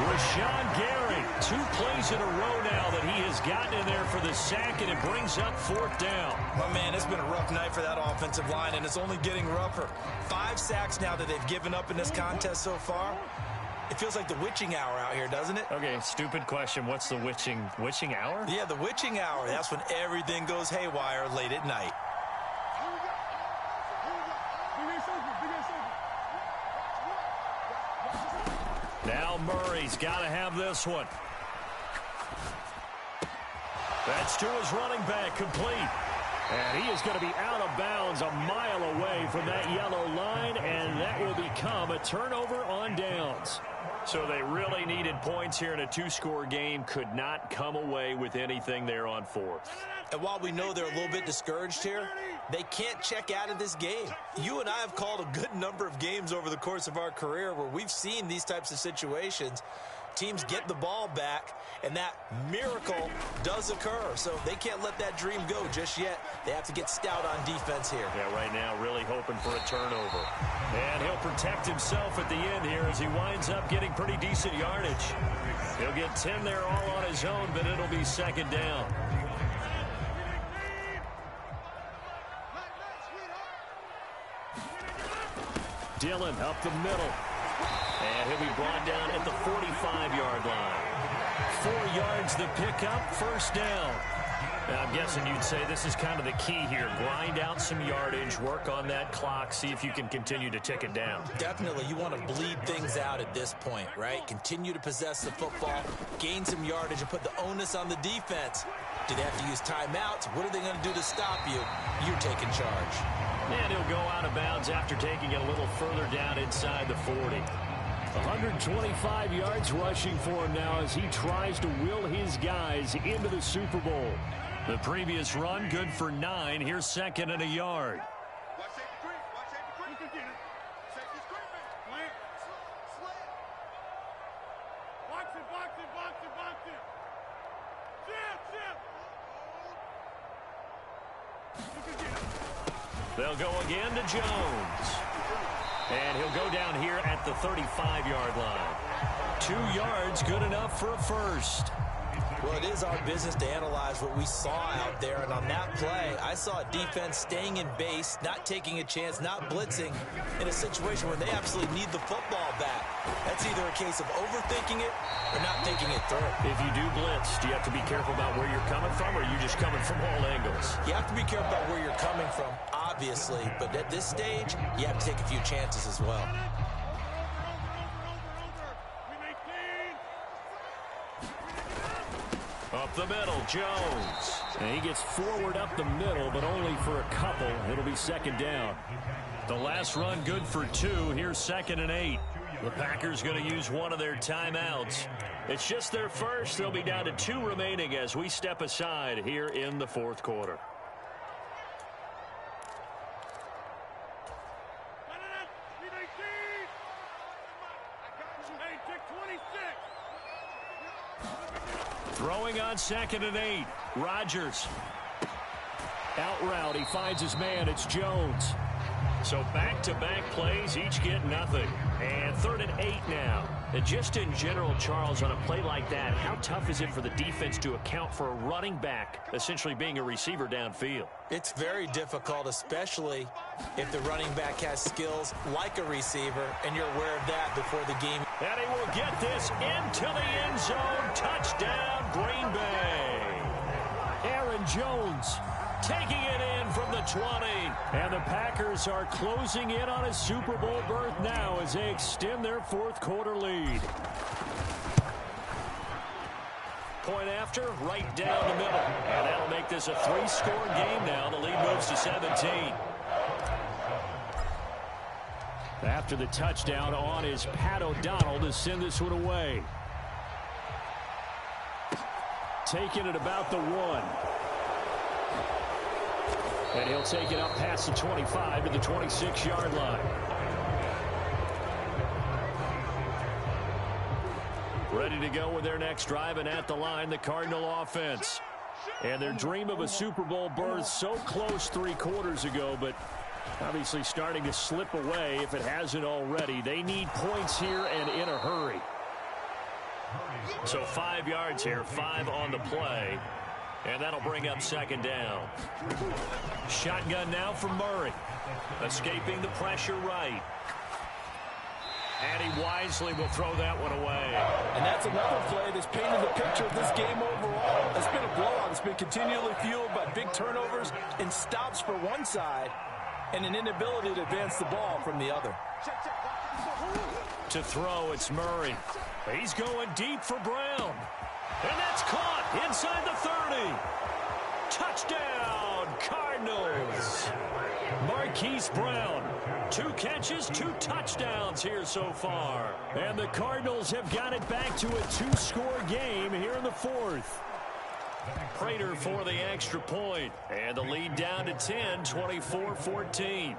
Rashawn Gary, 2 plays in a row now that he has gotten in there for the sack, and it brings up 4th down. My man, it's been a rough night for that offensive line, and it's only getting rougher. 5 sacks now that they've given up in this contest so far. It feels like the witching hour out here, doesn't it? Okay, stupid question. What's the witching hour? Yeah, the witching hour. That's when everything goes haywire late at night. Now Murray's got to have this one. That's to his running back, complete. And he is going to be out of bounds a mile away from that yellow line, and that will become a turnover on downs. So they really needed points here in a 2-score game. Could not come away with anything there on 4th. And while we know they're a little bit discouraged here, they can't check out of this game. You and I have called a good number of games over the course of our career where we've seen these types of situations. Teams get the ball back, and that miracle does occur. So they can't let that dream go just yet. They have to get stout on defense here. Yeah, right now really hoping for a turnover. And he'll protect himself at the end here as he winds up getting pretty decent yardage. He'll get 10 there all on his own, but it'll be 2nd down. Dillon up the middle. And he'll be brought down at the 45-yard line. 4 yards the pickup, first down. Now, I'm guessing you'd say this is kind of the key here. Grind out some yardage, work on that clock, see if you can continue to tick it down. Definitely. You want to bleed things out at this point, right? Continue to possess the football, gain some yardage, and put the onus on the defense. Do they have to use timeouts? What are they going to do to stop you? You're taking charge. And he'll go out of bounds after taking it a little further down inside the 40. 125 yards rushing for him now as he tries to will his guys into the Super Bowl. The previous run, good for 9. Here's second and a yard. They'll go again to Jones. And he'll go down here at the 35-yard line. 2 yards, good enough for a first. Well, it is our business to analyze what we saw out there, and on that play, I saw a defense staying in base, not taking a chance, not blitzing, in a situation where they absolutely need the football back. That's either a case of overthinking it or not thinking it through. If you do blitz, do you have to be careful about where you're coming from, or are you just coming from all angles? You have to be careful about where you're coming from, obviously, but at this stage, you have to take a few chances as well. Up the middle, Jones. And he gets forward up the middle, but only for a couple. It'll be second down. The last run good for 2. Here's second and 8. The Packers going to use one of their timeouts. It's just their first. They'll be down to 2 remaining as we step aside here in the fourth quarter. Throwing on second and 8. Rodgers. Out route. He finds his man. It's Jones. So back-to-back plays, each get nothing. And third and 8 now. And just in general, Charles, on a play like that, how tough is it for the defense to account for a running back essentially being a receiver downfield? It's very difficult, especially if the running back has skills like a receiver, and you're aware of that before the game. And he will get this into the end zone. Touchdown, Green Bay. Aaron Jones taking it in from the 20. And the Packers are closing in on a Super Bowl berth now as they extend their fourth quarter lead. Point after, right down the middle. And that'll make this a 3-score game now. The lead moves to 17. After the touchdown on is Pat O'Donnell to send this one away. Taking it about the 1. And he'll take it up past the 25 to the 26-yard line. Ready to go with their next drive, and at the line, the Cardinal offense. And their dream of a Super Bowl berth so close 3 quarters ago, but obviously starting to slip away if it hasn't already. They need points here and in a hurry. So 5 yards here, 5 on the play. And that'll bring up second down. Shotgun now for Murray. Escaping the pressure right. And he wisely will throw that one away. And that's another play that's painted the picture of this game overall. It's been a blowout. It's been continually fueled by big turnovers and stops for one side and an inability to advance the ball from the other. To throw, it's Murray. He's going deep for Brown. And that's caught inside the 30. Touchdown, Cardinals. Marquise Brown. 2 catches, 2 touchdowns here so far. And the Cardinals have got it back to a 2-score game here in the fourth. Prater for the extra point. And the lead down to 10, 24-14.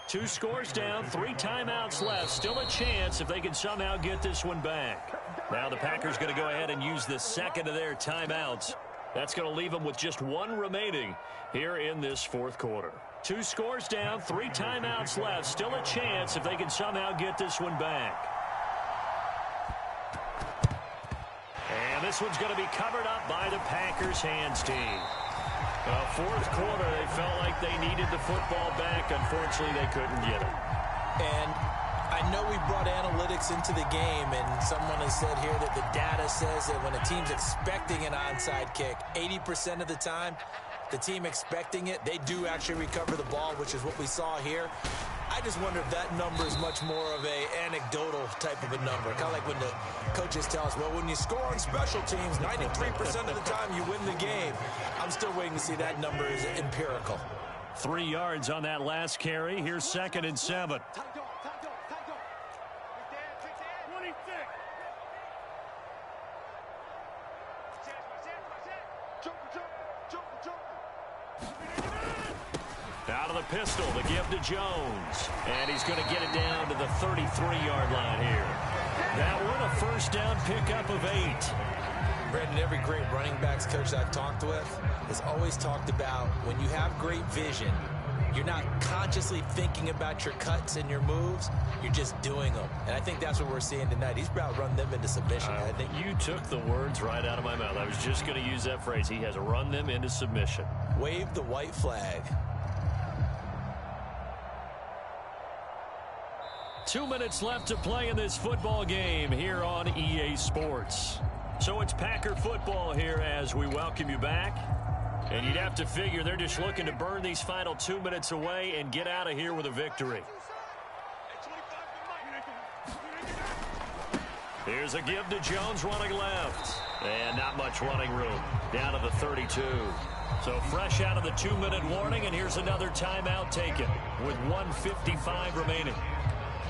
Two scores down, 3 timeouts left. Still a chance if they can somehow get this one back. Now the Packers going to go ahead and use the second of their timeouts. That's going to leave them with just 1 remaining here in this fourth quarter. 2 scores down, 3 timeouts left. Still a chance if they can somehow get this one back. And this one's going to be covered up by the Packers hands team. Fourth quarter, they felt like they needed the football back. Unfortunately, they couldn't get it. And I know we brought analytics into the game, and someone has said here that the data says that when a team's expecting an onside kick, 80% of the time, the team expecting it, they do actually recover the ball, which is what we saw here. I just wonder if that number is much more of a anecdotal type of a number. Kind of like when the coaches tell us, well, when you score on special teams, 93% of the time you win the game. I'm still waiting to see that number is empirical. 3 yards on that last carry. Here's 2nd and 7. Out of the pistol, the give to Jones. And he's going to get it down to the 33-yard line here. That one, a first down pickup of 8. Brandon, every great running backs coach I've talked with has always talked about when you have great vision, you're not consciously thinking about your cuts and your moves. You're just doing them. And I think that's what we're seeing tonight. He's about to run them into submission. I think you took the words right out of my mouth. I was just going to use that phrase. He has run them into submission. Wave the white flag. 2 minutes left to play in this football game here on EA Sports. So it's Packer football here as we welcome you back. And you'd have to figure they're just looking to burn these final 2 minutes away and get out of here with a victory. Here's a give to Jones running left. And not much running room. Down to the 32. So fresh out of the 2-minute warning, and here's another timeout taken with 1:55 remaining.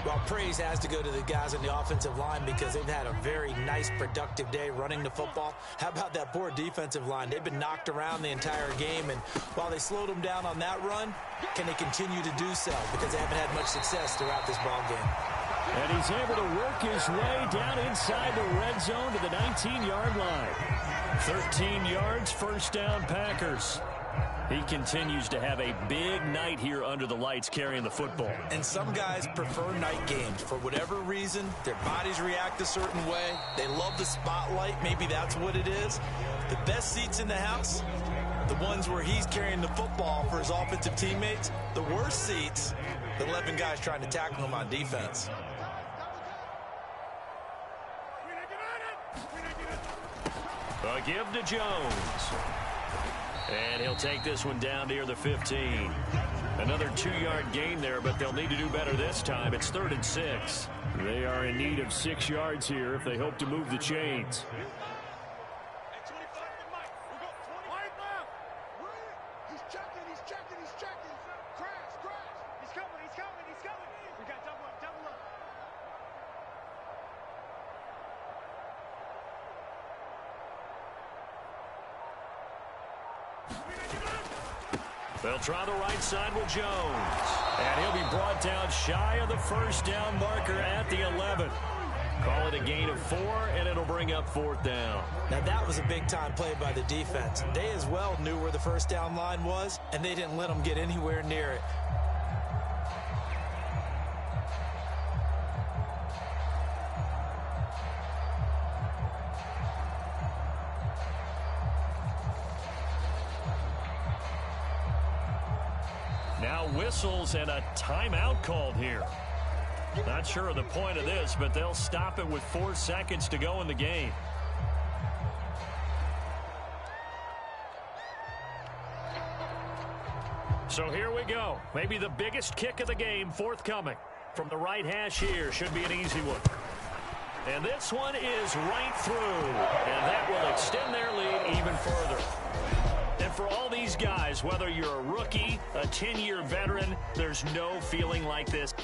Well, praise has to go to the guys on the offensive line because they've had a very nice, productive day running the football. How about that poor defensive line? They've been knocked around the entire game, and while they slowed them down on that run, can they continue to do so? Because they haven't had much success throughout this ball game. And he's able to work his way down inside the red zone to the 19-yard line. 13 yards, first down, Packers. He continues to have a big night here under the lights carrying the football. And some guys prefer night games. For whatever reason, their bodies react a certain way. They love the spotlight. Maybe that's what it is. The best seats in the house, the ones where he's carrying the football for his offensive teammates. The worst seats, the 11 guys trying to tackle him on defense. A give to Jones. And he'll take this one down near the 15. Another 2-yard gain there, but they'll need to do better this time. It's 3rd and 6. They are in need of 6 yards here if they hope to move the chains. They'll try the right side with Jones. And he'll be brought down shy of the first down marker at the 11. Call it a gain of 4, and it'll bring up 4th down. Now that was a big-time play by the defense. They as well knew where the first down line was, and they didn't let them get anywhere near it. Now whistles and a timeout called here. Not sure of the point of this, but they'll stop it with 4 seconds to go in the game. So here we go. Maybe the biggest kick of the game forthcoming. From the right hash here, should be an easy one. And this one is right through. And that will extend their lead even further. And for all these guys, whether you're a rookie, a 10-year veteran, there's no feeling like this.